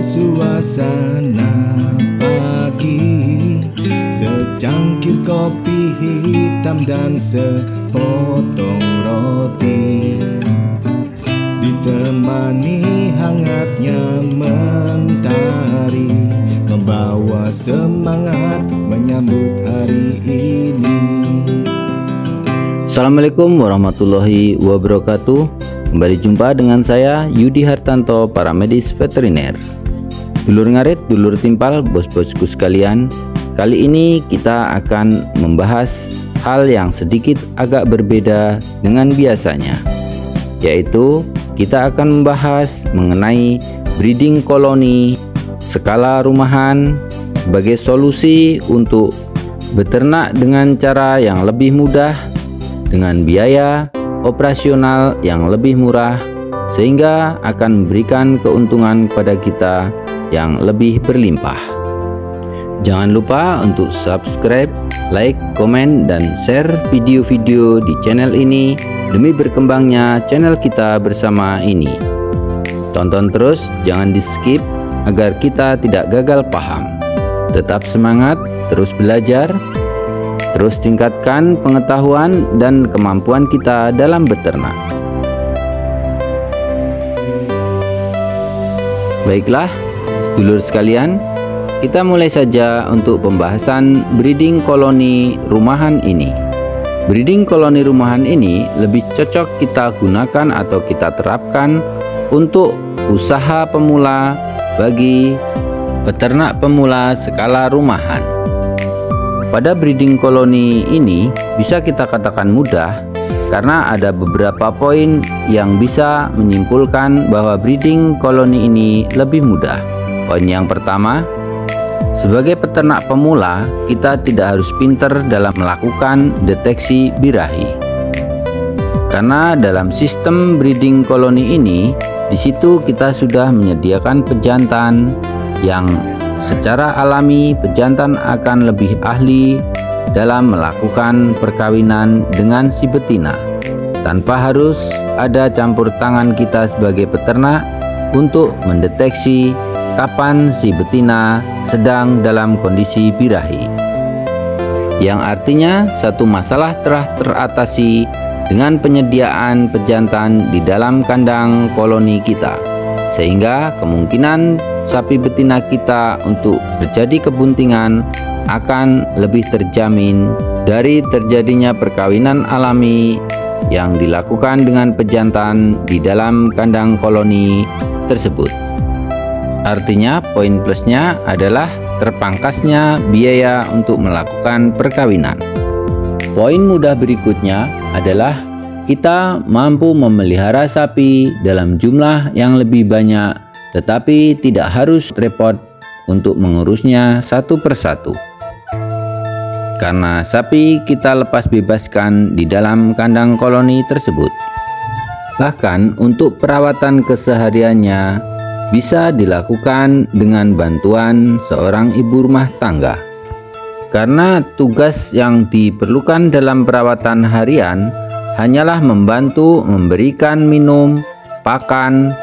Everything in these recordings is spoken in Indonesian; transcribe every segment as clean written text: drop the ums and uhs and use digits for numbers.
suasana pagi, secangkir kopi hitam dan sepotong roti, ditemani hangatnya mentari, membawa semangat menyambut hari ini. Assalamualaikum warahmatullahi wabarakatuh. Kembali jumpa dengan saya Yudi Hartanto, paramedis veteriner. Dulur ngarit, dulur timpal, bos-bosku sekalian. Kali ini kita akan membahas hal yang sedikit agak berbeda dengan biasanya, yaitu kita akan membahas mengenai breeding koloni skala rumahan sebagai solusi untuk beternak dengan cara yang lebih mudah, dengan biaya operasional yang lebih murah, sehingga akan memberikan keuntungan kepada kita yang lebih berlimpah. Jangan lupa untuk subscribe, like, komen, dan share video-video di channel ini demi berkembangnya channel kita bersama ini. Tonton terus, jangan di skip agar kita tidak gagal paham. Tetap semangat, terus belajar, terus tingkatkan pengetahuan dan kemampuan kita dalam beternak. Baiklah, sedulur sekalian, kita mulai saja untuk pembahasan breeding koloni rumahan ini. Breeding koloni rumahan ini lebih cocok kita gunakan atau kita terapkan untuk usaha pemula bagi peternak pemula skala rumahan. Pada breeding koloni ini bisa kita katakan mudah karena ada beberapa poin yang bisa menyimpulkan bahwa breeding koloni ini lebih mudah. Poin yang pertama, sebagai peternak pemula kita tidak harus pintar dalam melakukan deteksi birahi. Karena dalam sistem breeding koloni ini, di situ kita sudah menyediakan pejantan yang secara alami pejantan akan lebih ahli dalam melakukan perkawinan dengan si betina, tanpa harus ada campur tangan kita sebagai peternak untuk mendeteksi kapan si betina sedang dalam kondisi birahi. Yang artinya satu masalah telah teratasi dengan penyediaan pejantan di dalam kandang koloni kita, sehingga kemungkinan sapi betina kita untuk terjadi kebuntingan akan lebih terjamin dari terjadinya perkawinan alami yang dilakukan dengan pejantan di dalam kandang koloni tersebut. Artinya poin plusnya adalah terpangkasnya biaya untuk melakukan perkawinan. Poin mudah berikutnya adalah kita mampu memelihara sapi dalam jumlah yang lebih banyak, tetapi tidak harus repot untuk mengurusnya satu persatu. Karena sapi kita lepas bebaskan di dalam kandang koloni tersebut. Bahkan untuk perawatan kesehariannya bisa dilakukan dengan bantuan seorang ibu rumah tangga. Karena tugas yang diperlukan dalam perawatan harian hanyalah membantu memberikan minum, pakan,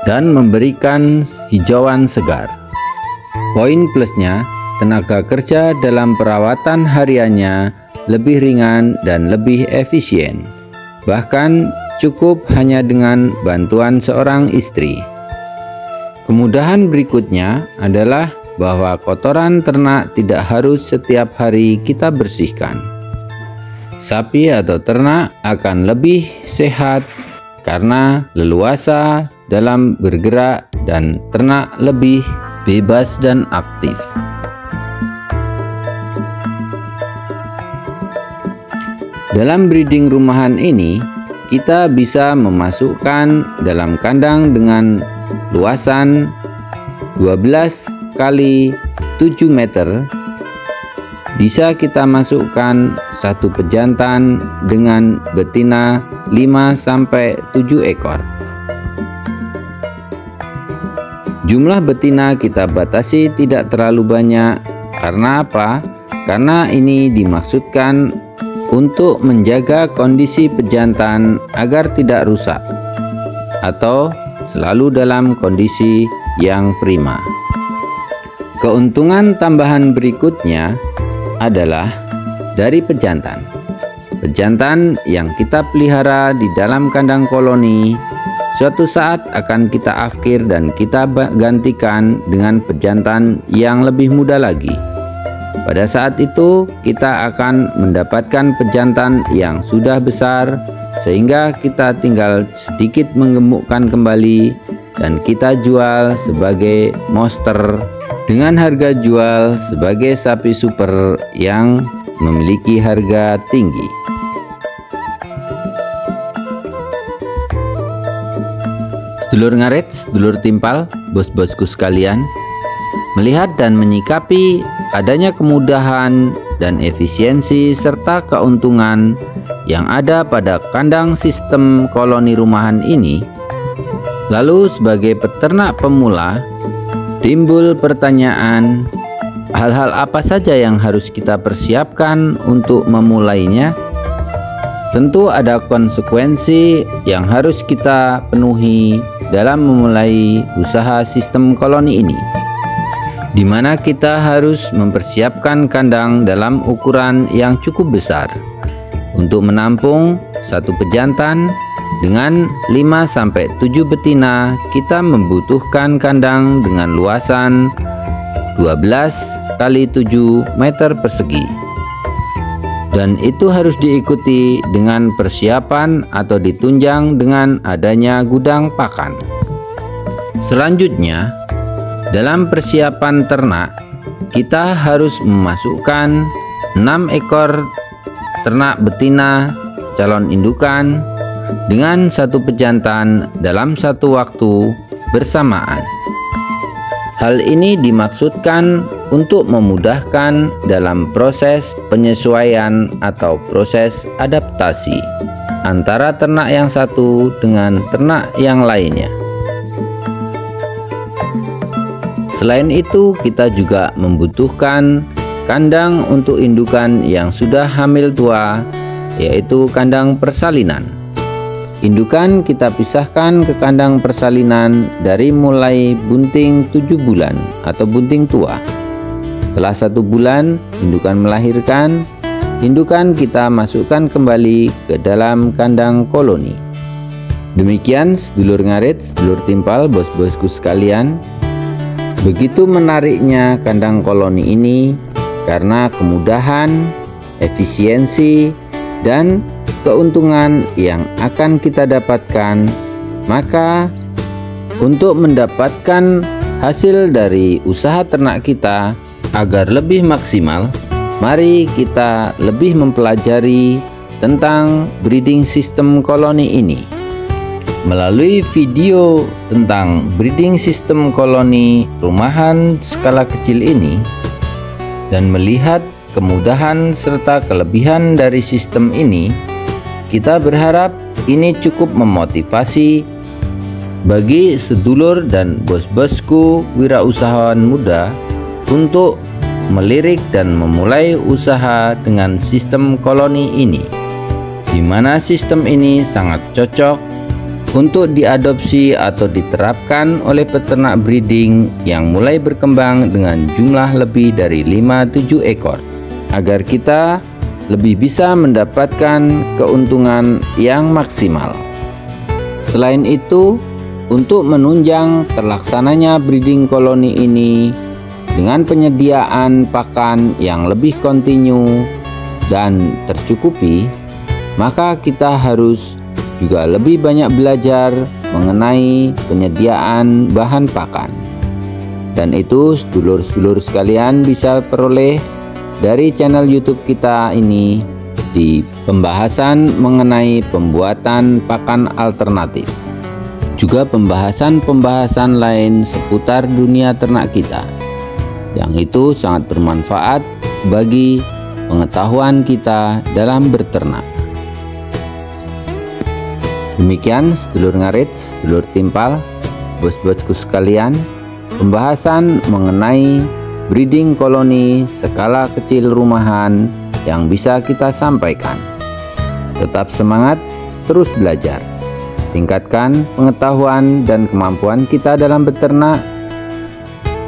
dan memberikan hijauan segar. Poin plusnya, tenaga kerja dalam perawatan hariannya lebih ringan dan lebih efisien. Bahkan cukup hanya dengan bantuan seorang istri. Kemudahan berikutnya adalah bahwa kotoran ternak tidak harus setiap hari kita bersihkan. Sapi atau ternak akan lebih sehat karena leluasa dalam bergerak dan ternak lebih bebas dan aktif. Dalam breeding rumahan ini, kita bisa memasukkan dalam kandang dengan luasan 12 kali 7 meter. Bisa kita masukkan satu pejantan dengan betina 5-7 ekor. Jumlah betina kita batasi tidak terlalu banyak. Karena apa? Karena ini dimaksudkan untuk menjaga kondisi pejantan agar tidak rusak atau selalu dalam kondisi yang prima. Keuntungan tambahan berikutnya adalah dari pejantan. Pejantan yang kita pelihara di dalam kandang koloni suatu saat akan kita afkir dan kita gantikan dengan pejantan yang lebih muda lagi. Pada saat itu kita akan mendapatkan pejantan yang sudah besar sehingga kita tinggal sedikit menggemukkan kembali dan kita jual sebagai monster dengan harga jual sebagai sapi super yang memiliki harga tinggi. Sedulur ngarit, sedulur timpal, bos-bosku sekalian, melihat dan menyikapi adanya kemudahan dan efisiensi serta keuntungan yang ada pada kandang sistem koloni rumahan ini, lalu sebagai peternak pemula timbul pertanyaan, hal-hal apa saja yang harus kita persiapkan untuk memulainya? Tentu ada konsekuensi yang harus kita penuhi dalam memulai usaha sistem koloni ini, di mana kita harus mempersiapkan kandang dalam ukuran yang cukup besar untuk menampung satu pejantan. Dengan 5-7 betina, kita membutuhkan kandang dengan luasan 12 x 7 meter persegi. Dan itu harus diikuti dengan persiapan atau ditunjang dengan adanya gudang pakan. Selanjutnya, dalam persiapan ternak, kita harus memasukkan 6 ekor ternak betina calon indukan dengan satu pejantan dalam satu waktu bersamaan. Hal ini dimaksudkan untuk memudahkan dalam proses penyesuaian atau proses adaptasi antara ternak yang satu dengan ternak yang lainnya. Selain itu, kita juga membutuhkan kandang untuk indukan yang sudah hamil tua, yaitu kandang persalinan. Indukan kita pisahkan ke kandang persalinan dari mulai bunting 7 bulan atau bunting tua. Setelah 1 bulan indukan melahirkan, indukan kita masukkan kembali ke dalam kandang koloni. Demikian sedulur ngarit, sedulur timpal, bos-bosku sekalian. Begitu menariknya kandang koloni ini karena kemudahan, efisiensi, dan keuntungan yang akan kita dapatkan. Maka untuk mendapatkan hasil dari usaha ternak kita agar lebih maksimal, mari kita lebih mempelajari tentang breeding system koloni ini. Melalui video tentang breeding system koloni rumahan skala kecil ini dan melihat kemudahan serta kelebihan dari sistem ini, kita berharap ini cukup memotivasi bagi sedulur dan bos-bosku wirausahawan muda untuk melirik dan memulai usaha dengan sistem koloni ini, di mana sistem ini sangat cocok untuk diadopsi atau diterapkan oleh peternak breeding yang mulai berkembang dengan jumlah lebih dari 5-7 ekor, agar kita lebih bisa mendapatkan keuntungan yang maksimal. Selain itu, untuk menunjang terlaksananya breeding koloni ini dengan penyediaan pakan yang lebih kontinu dan tercukupi, maka kita harus juga lebih banyak belajar mengenai penyediaan bahan pakan. Dan itu sedulur-sedulur sekalian bisa peroleh dari channel YouTube kita ini di pembahasan mengenai pembuatan pakan alternatif. Juga pembahasan-pembahasan lain seputar dunia ternak kita, yang itu sangat bermanfaat bagi pengetahuan kita dalam berternak. Demikian sedulur ngarit, sedulur timpal, bos-bosku sekalian, pembahasan mengenai breeding koloni skala kecil rumahan yang bisa kita sampaikan. Tetap semangat, terus belajar. Tingkatkan pengetahuan dan kemampuan kita dalam beternak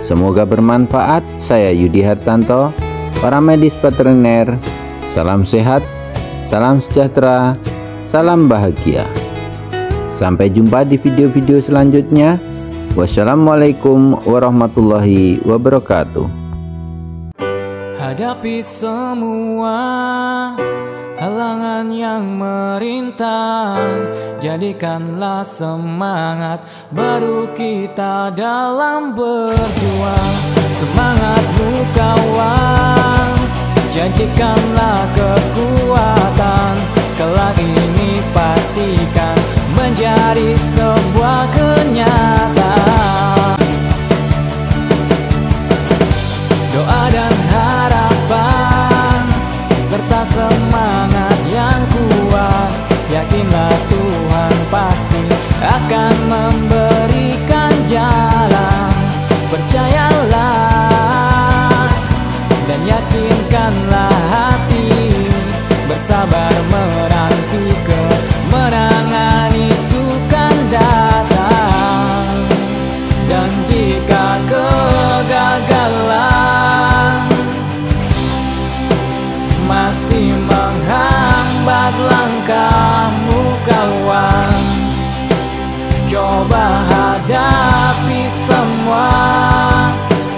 Semoga bermanfaat. Saya Yudi Hartanto, paramedis veteriner. Salam sehat, salam sejahtera, salam bahagia. Sampai jumpa di video-video selanjutnya. Wassalamualaikum warahmatullahi wabarakatuh. Hadapi semua halangan yang merintang, jadikanlah semangat baru kita dalam berjuang. Semangatmu kawan, jadikanlah kekuatan. Kelak ini pastikan menjadi sebuah kenyataan. Doa dan harapan serta semangat yang kuat, yakinlah Tuhan pasti akan memberikan jalan. Percayalah dan yakinkanlah hati, bersabar menanti kemenangan itu kan datang. Dan jika kegagalan masih menghambat langkahmu kawan, coba hadapi semua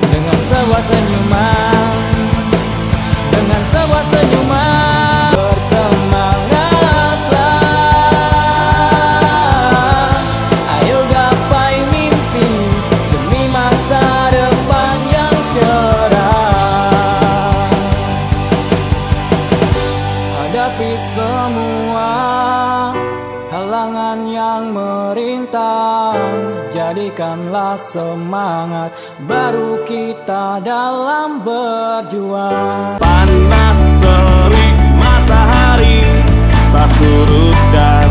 dengan sebuah senyuman, dengan sebuah senyuman. Bersemangatlah, ayo gapai mimpi demi masa depan yang cerah. Hadapi semua halangan yang merintang, jadikanlah semangat baru kita dalam berjuang. Panas terik matahari tak surutkan